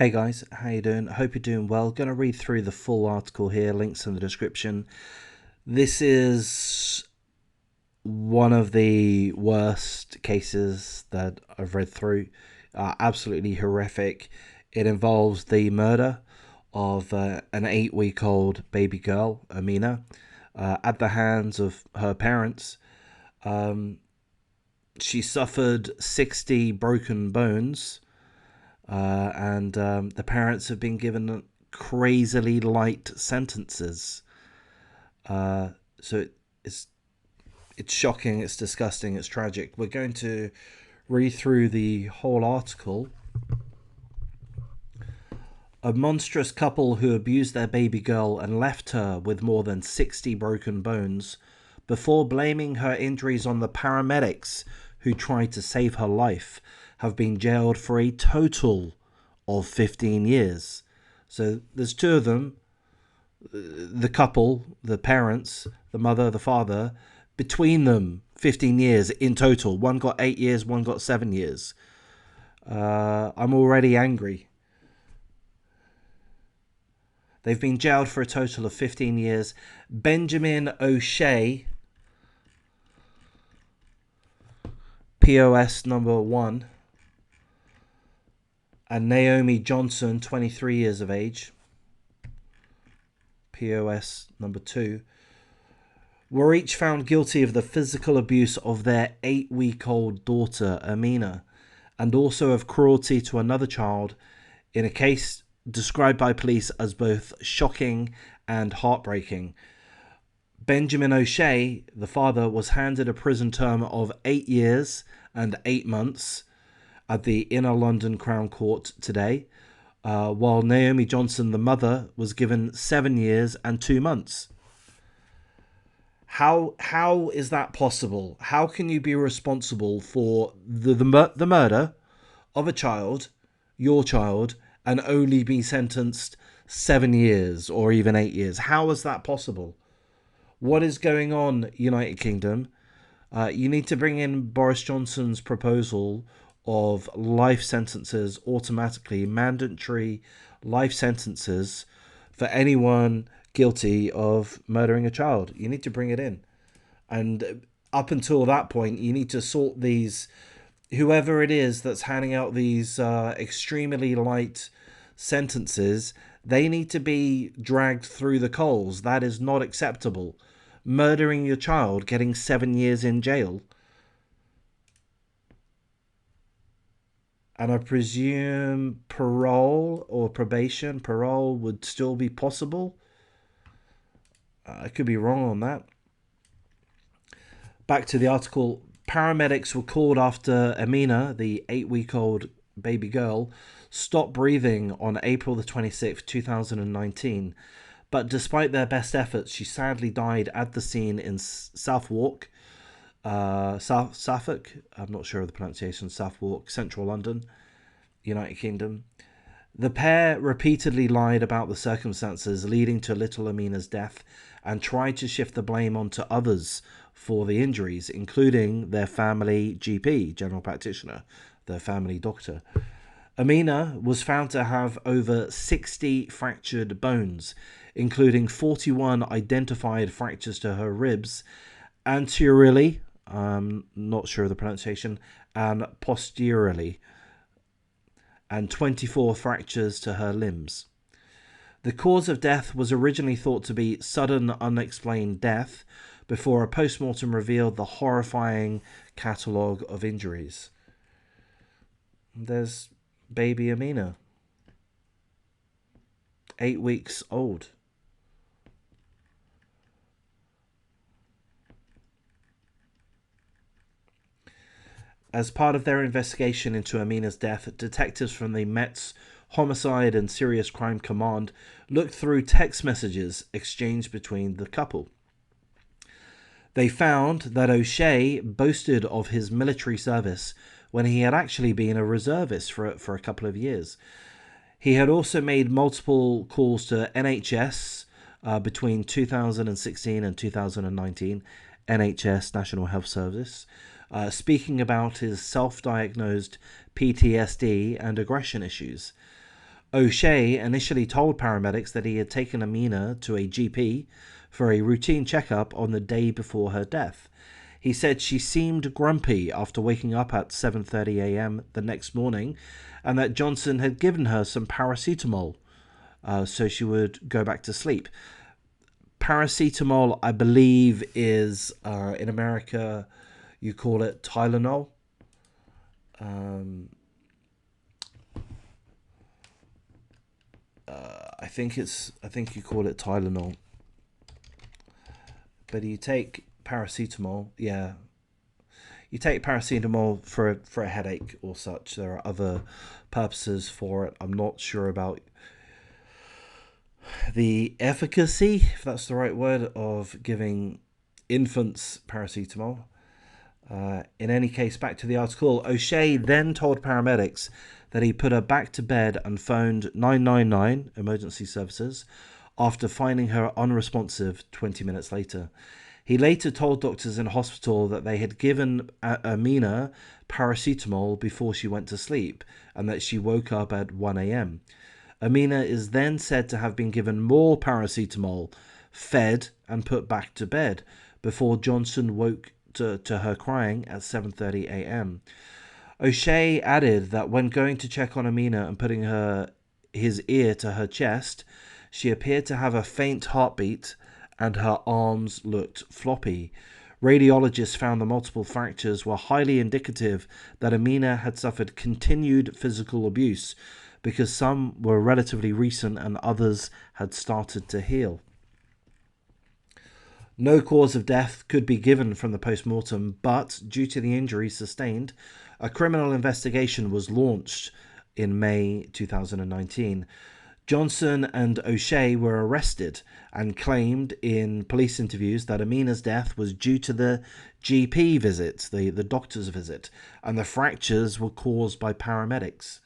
Hey guys, how you doing? I hope you're doing well. Going to read through the full article here, links in the description. This is one of the worst cases that I've read through. Absolutely horrific. It involves the murder of an 8-week-old baby girl, Amina, at the hands of her parents. She suffered 60 broken bones, and the parents have been given crazily light sentences. So it's shocking, it's disgusting, it's tragic. We're going to read through the whole article. A monstrous couple who abused their baby girl and left her with more than 60 broken bones before blaming her injuries on the paramedics who tried to save her life have been jailed for a total of 15 years. So there's two of them, the couple, the parents, the mother, the father, between them 15 years in total. One got 8 years, one got 7 years. I'm already angry. They've been jailed for a total of 15 years. Benjamin O'Shea, POS number 1, and Naomi Johnson, 23 years of age, POS number 2, were each found guilty of the physical abuse of their 8-week-old daughter, Amina, and also of cruelty to another child in a case described by police as both shocking and heartbreaking. Benjamin O'Shea, the father, was handed a prison term of 8 years and 8 months at the Inner London Crown Court today, while Naomi Johnson, the mother, was given 7 years and 2 months. How is that possible? How can you be responsible for the murder of a child, your child, and only be sentenced 7 years or even 8 years? How is that possible? What is going on, United Kingdom? You need to bring in Boris Johnson's proposal of life sentences automatically, mandatory life sentences for anyone guilty of murdering a child. You need to bring it in. And up until that point, you need to sort these, whoever it is that's handing out these extremely light sentences, they need to be dragged through the coals. That is not acceptable. Murdering your child, getting 7 years in jail. And I presume parole or probation, parole would still be possible. I could be wrong on that. Back to the article. Paramedics were called after Amina, the 8-week-old baby girl, stopped breathing on April the 26th, 2019. But despite their best efforts, she sadly died at the scene in Suffolk, I'm not sure of the pronunciation, Southwark, central London, United Kingdom. The pair repeatedly lied about the circumstances leading to little Amina's death and tried to shift the blame onto others for the injuries, including their family GP, general practitioner, their family doctor. Amina was found to have over 60 fractured bones, including 41 identified fractures to her ribs, anteriorly, I'm not sure of the pronunciation, and posteriorly, and 24 fractures to her limbs. The cause of death was originally thought to be sudden unexplained death, before a post-mortem revealed the horrifying catalogue of injuries. There's baby Amina, 8 weeks old. As part of their investigation into Amina's death, detectives from the Met's Homicide and Serious Crime Command looked through text messages exchanged between the couple. They found that O'Shea boasted of his military service when he had actually been a reservist for a couple of years. He had also made multiple calls to NHS between 2016 and 2019, NHS, National Health Service, speaking about his self-diagnosed PTSD and aggression issues. O'Shea initially told paramedics that he had taken Amina to a GP for a routine checkup on the day before her death. He said she seemed grumpy after waking up at 7:30 a.m. the next morning, and that Johnson had given her some paracetamol so she would go back to sleep. Paracetamol, I believe, is in America you call it Tylenol. I think you call it Tylenol. But you take paracetamol, yeah. You take paracetamol for a headache or such. There are other purposes for it. I'm not sure about the efficacy, if that's the right word, of giving infants paracetamol. In any case, back to the article. O'Shea then told paramedics that he put her back to bed and phoned 999 emergency services after finding her unresponsive 20 minutes later. He later told doctors in hospital that they had given Amina paracetamol before she went to sleep and that she woke up at 1 a.m. Amina is then said to have been given more paracetamol, fed, and put back to bed before Johnson woke to her crying at 7:30 a.m. O'Shea added that when going to check on Amina and putting his ear to her chest, she appeared to have a faint heartbeat and her arms looked floppy. Radiologists found the multiple fractures were highly indicative that Amina had suffered continued physical abuse because some were relatively recent and others had started to heal. No cause of death could be given from the post-mortem, but due to the injuries sustained, a criminal investigation was launched in May 2019. Johnson and O'Shea were arrested and claimed in police interviews that Amina's death was due to the GP visit, the doctor's visit, and the fractures were caused by paramedics.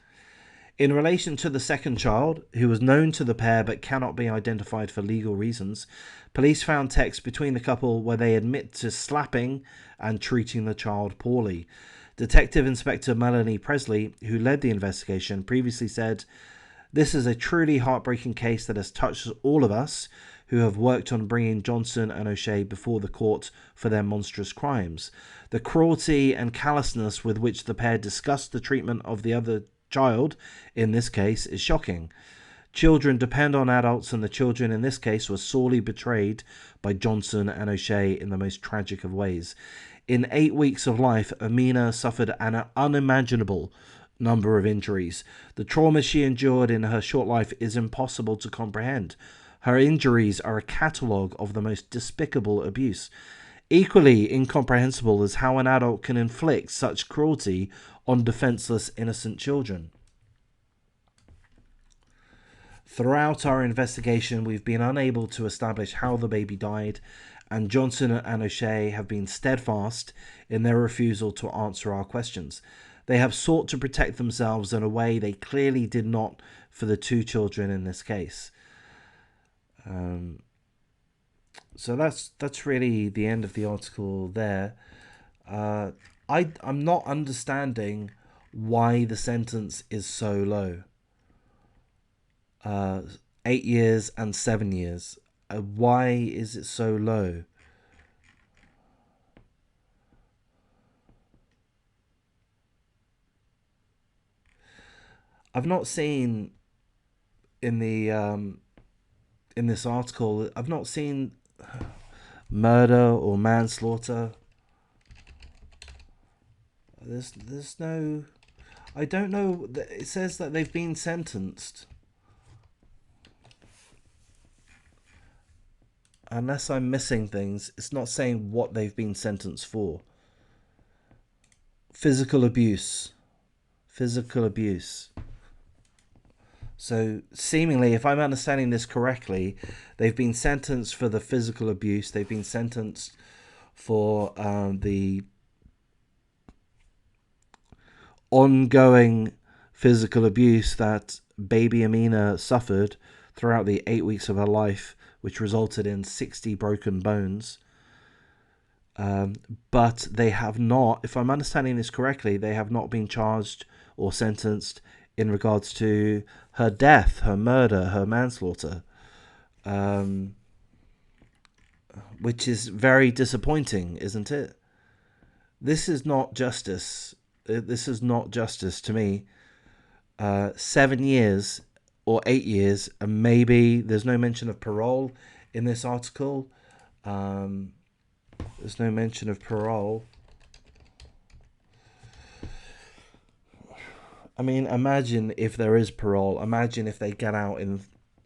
In relation to the second child, who was known to the pair but cannot be identified for legal reasons, police found texts between the couple where they admit to slapping and treating the child poorly. Detective Inspector Melanie Presley, who led the investigation, previously said, "This is a truly heartbreaking case that has touched all of us who have worked on bringing Johnson and O'Shea before the court for their monstrous crimes. The cruelty and callousness with which the pair discussed the treatment of the other child in this case is shocking. Children depend on adults, and the children in this case were sorely betrayed by Johnson and O'Shea in the most tragic of ways. In 8 weeks of life, Amina suffered an unimaginable number of injuries. The trauma she endured in her short life is impossible to comprehend. Her injuries are a catalogue of the most despicable abuse. Equally incomprehensible is how an adult can inflict such cruelty on defenseless innocent children. Throughout our investigation, we've been unable to establish how the baby died, and Johnson and O'Shea have been steadfast in their refusal to answer our questions. They have sought to protect themselves in a way they clearly did not for the two children in this case." So that's really the end of the article there. I'm not understanding why the sentence is so low. 8 years and 7 years. Why is it so low? I've not seen in the in this article, I've not seen murder or manslaughter. There's no, I don't know. It says that they've been sentenced. Unless I'm missing things, it's not saying what they've been sentenced for. Physical abuse. Physical abuse. So, seemingly, if I'm understanding this correctly, they've been sentenced for the physical abuse. They've been sentenced for the ongoing physical abuse that baby Amina suffered throughout the 8 weeks of her life, which resulted in 60 broken bones. But they have not, if I'm understanding this correctly, they have not been charged or sentenced in regards to her death, her murder, her manslaughter, which is very disappointing, isn't it? This is not justice. This is not justice to me. 7 years or 8 years, and maybe there's no mention of parole in this article. There's no mention of parole. I mean, imagine if there is parole. Imagine if they get out in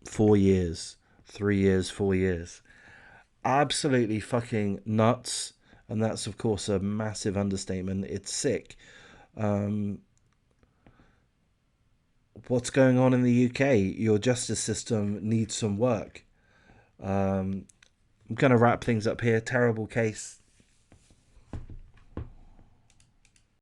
4 years, 3 years, 4 years. Absolutely fucking nuts. And that's, of course, a massive understatement. It's sick. What's going on in the UK? Your justice system needs some work. I'm going to wrap things up here. Terrible case.